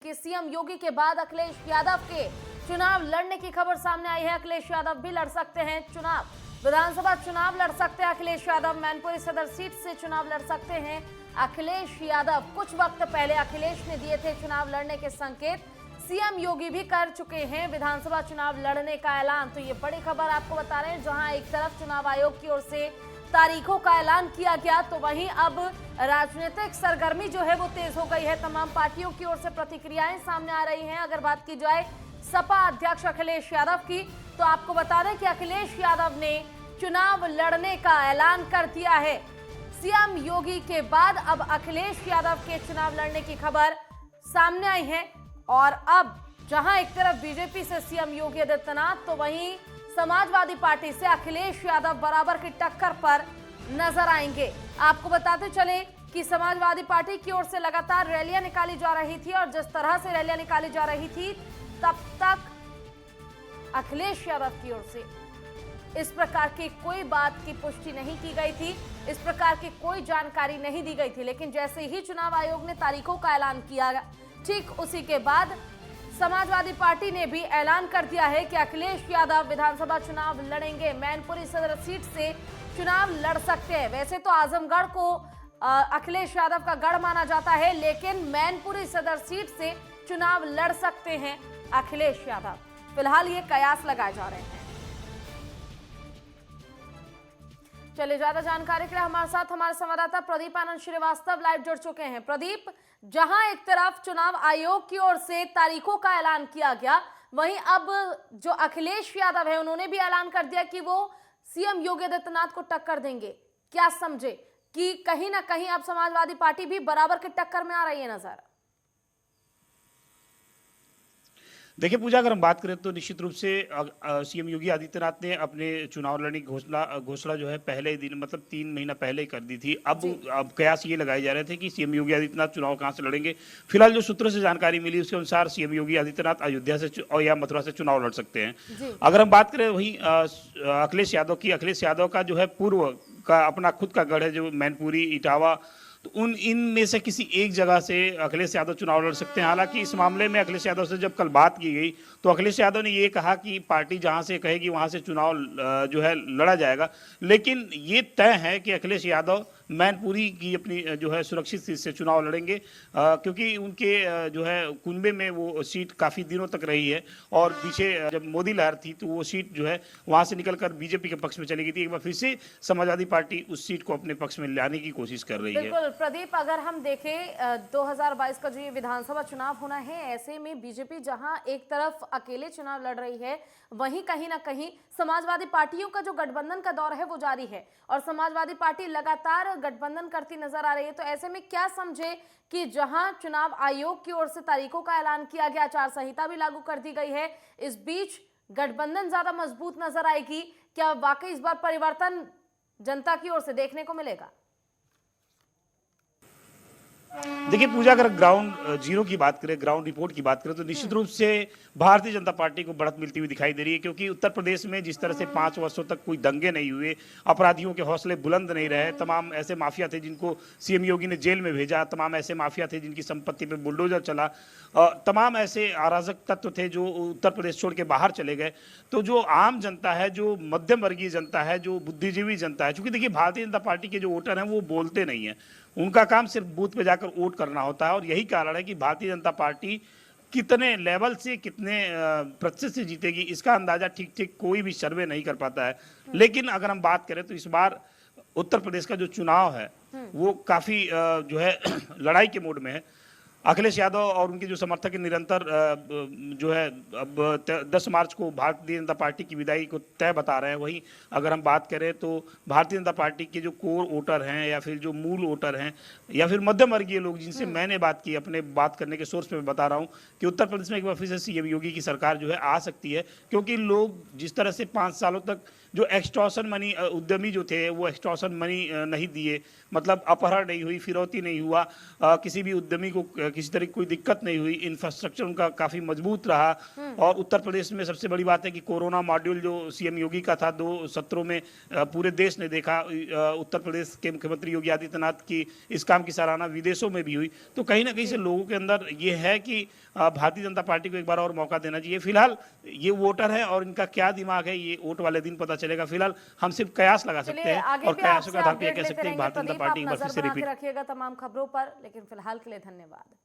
कि सीएम योगी के बाद अखिलेश यादव के चुनाव लड़ने की खबर सामने आई है। अखिलेश यादव भी लड़ सकते हैं चुनाव, विधानसभा चुनाव लड़ सकते हैं अखिलेश यादव। मैनपुरी सदर सीट से चुनाव लड़ सकते हैं अखिलेश यादव। कुछ वक्त पहले अखिलेश ने दिए थे चुनाव लड़ने के संकेत, सीएम योगी भी कर चुके हैं विधानसभा चुनाव लड़ने का ऐलान। तो ये बड़ी खबर आपको बता रहे हैं, जहां एक तरफ चुनाव आयोग की ओर से तारीखों का ऐलान किया गया, तो वहीं अब राजनीतिक सरगर्मी जो है वो तेज हो गई है। तमाम पार्टियों की ओर से प्रतिक्रियाएं सामने आ रही हैं। अगर बात की जाए सपा अध्यक्ष अखिलेश यादव की, तो आपको बता दें कि अखिलेश यादव ने चुनाव लड़ने का ऐलान कर दिया है। सीएम योगी के बाद अब अखिलेश यादव के चुनाव लड़ने की खबर सामने आई है। और अब जहां एक तरफ बीजेपी से सीएम योगी आदित्यनाथ, तो वहीं समाजवादी पार्टी से अखिलेश यादव बराबर की टक्कर पर नजर आएंगे। आपको बताते चले कि समाजवादी पार्टी की ओर से लगातार रैलियां निकाली जा रही थी, और जिस तरह से रैलियां निकाली जा रही थी, तब तक अखिलेश यादव की ओर से इस प्रकार की कोई बात की पुष्टि नहीं की गई थी, इस प्रकार की कोई जानकारी नहीं दी गई थी। लेकिन जैसे ही चुनाव आयोग ने तारीखों का ऐलान किया, ठीक उसी के बाद समाजवादी पार्टी ने भी ऐलान कर दिया है कि अखिलेश यादव विधानसभा चुनाव लड़ेंगे, मैनपुरी सदर सीट से चुनाव लड़ सकते हैं। वैसे तो आजमगढ़ को अखिलेश यादव का गढ़ माना जाता है, लेकिन मैनपुरी सदर सीट से चुनाव लड़ सकते हैं अखिलेश यादव। फिलहाल ये कयास लगाए जा रहे हैं। चलिए, ज्यादा जानकारी के लिए हमारे साथ हमारे संवाददाता प्रदीप आनंद श्रीवास्तव लाइव जुड़ चुके हैं। प्रदीप, जहां एक तरफ चुनाव आयोग की ओर से तारीखों का ऐलान किया गया, वहीं अब जो अखिलेश यादव है उन्होंने भी ऐलान कर दिया कि वो सीएम योगी आदित्यनाथ को टक्कर देंगे। क्या समझे कि कहीं ना कहीं अब समाजवादी पार्टी भी बराबर की टक्कर में आ रही है नजर? देखिए पूजा, अगर हम बात करें तो निश्चित रूप से सीएम योगी आदित्यनाथ ने अपने चुनाव लड़ने की घोषणा जो है पहले ही दिन, मतलब 3 महीना पहले ही कर दी थी। अब कयास ये लगाए जा रहे थे कि सीएम योगी आदित्यनाथ चुनाव कहां से लड़ेंगे। फिलहाल जो सूत्रों से जानकारी मिली उसके अनुसार सीएम योगी आदित्यनाथ अयोध्या से और या मथुरा से चुनाव लड़ सकते हैं। अगर हम बात करें वहीं अखिलेश यादव की, अखिलेश यादव का जो है पूर्व का अपना खुद का गढ़ है जो मैनपुरी, इटावा, तो इनमें से किसी एक जगह से अखिलेश यादव चुनाव लड़ सकते हैं। हालांकि इस मामले में अखिलेश यादव से जब कल बात की गई तो अखिलेश यादव ने ये कहा कि पार्टी जहां से कहेगी वहां से चुनाव जो है लड़ा जाएगा, लेकिन ये तय है कि अखिलेश यादव मैनपुरी की अपनी जो है सुरक्षित सीट से चुनाव लड़ेंगे, क्योंकि उनके जो है कुनबे में वो सीट काफ़ी दिनों तक रही है, और पीछे जब मोदी लहर थी तो वो सीट जो है वहाँ से निकलकर बीजेपी के पक्ष में चली गई थी। एक बार फिर से समाजवादी पार्टी उस सीट को अपने पक्ष में लाने की कोशिश कर रही है। बिल्कुल प्रदीप, अगर हम देखें 2022 का जो ये विधानसभा चुनाव होना है, ऐसे में बीजेपी जहां एक तरफ अकेले चुनाव लड़ रही है, वहीं कहीं ना कहीं समाजवादी पार्टियों का जो गठबंधन का दौर है वो जारी है, और समाजवादी पार्टी लगातार गठबंधन करती नजर आ रही है। तो ऐसे में क्या समझे कि जहां चुनाव आयोग की ओर से तारीखों का ऐलान किया गया, आचार संहिता भी लागू कर दी गई है, इस बीच गठबंधन ज्यादा मजबूत नजर आएगी? क्या वाकई इस बार परिवर्तन जनता की ओर से देखने को मिलेगा? देखिए पूजा, अगर ग्राउंड जीरो की बात करें, ग्राउंड रिपोर्ट की बात करें, तो निश्चित रूप से भारतीय जनता पार्टी को बढ़त मिलती हुई दिखाई दे रही है। क्योंकि उत्तर प्रदेश में जिस तरह से 5 वर्षों तक कोई दंगे नहीं हुए, अपराधियों के हौसले बुलंद नहीं रहे, तमाम ऐसे माफिया थे जिनको सीएम योगी ने जेल में भेजा, तमाम ऐसे माफिया थे जिनकी संपत्ति पर बुलडोजर चला, तमाम ऐसे अराजक तत्व थे जो उत्तर प्रदेश छोड़ के बाहर चले गए। तो जो आम जनता है, जो मध्यम वर्गीय जनता है, जो बुद्धिजीवी जनता है, चूंकि देखिए भारतीय जनता पार्टी के जो वोटर हैं वो बोलते नहीं है, उनका काम सिर्फ बूथ पे जाकर वोट करना होता है। और यही कारण है कि भारतीय जनता पार्टी कितने लेवल से, कितने प्रतिशत से जीतेगी, इसका अंदाजा ठीक ठीक कोई भी सर्वे नहीं कर पाता है। लेकिन अगर हम बात करें तो इस बार उत्तर प्रदेश का जो चुनाव है वो काफी जो है लड़ाई के मोड में है। अखिलेश यादव और उनके जो समर्थक निरंतर जो है अब 10 मार्च को भारतीय जनता पार्टी की विदाई को तय बता रहे हैं। वहीं अगर हम बात करें तो भारतीय जनता पार्टी के जो कोर वोटर हैं, या फिर जो मूल वोटर हैं, या फिर मध्यम वर्गीय लोग जिनसे मैंने बात की, अपने बात करने के सोर्स पे मैं बता रहा हूं कि उत्तर प्रदेश में एक बार फिर से सीएम योगी की सरकार जो है आ सकती है। क्योंकि लोग जिस तरह से 5 सालों तक जो एक्सटॉर्शन मनी उद्यमी जो थे वो एक्सटॉर्शन मनी नहीं दिए, मतलब अपहरण नहीं हुई, फिरौती नहीं हुआ, किसी भी उद्यमी को किसी तरह की कोई दिक्कत नहीं हुई, इंफ्रास्ट्रक्चर उनका काफी मजबूत रहा। और उत्तर प्रदेश में सबसे बड़ी बात है कि कोरोना मॉड्यूल जो सीएम योगी का था 2 सत्रों में पूरे देश ने देखा। उत्तर प्रदेश के मुख्यमंत्री योगी आदित्यनाथ की इस काम की सराहना विदेशों में भी हुई। तो कहीं ना कहीं से लोगों के अंदर ये है कि भारतीय जनता पार्टी को एक बार और मौका देना चाहिए। फिलहाल ये वोटर है और इनका क्या दिमाग है ये वोट वाले दिन पता चलेगा। फिलहाल हम सिर्फ कयास लगा सकते चलिए हैं आगे और भी कयासों आपसे के आधार पर अपडेट कह लेते सकते हैं रहेंगे भारतीय जनता प्रदीप, पार्टी आप एक बार फिर नजर से बना के रिपीट। रखिएगा तमाम खबरों पर, लेकिन फिलहाल के लिए धन्यवाद।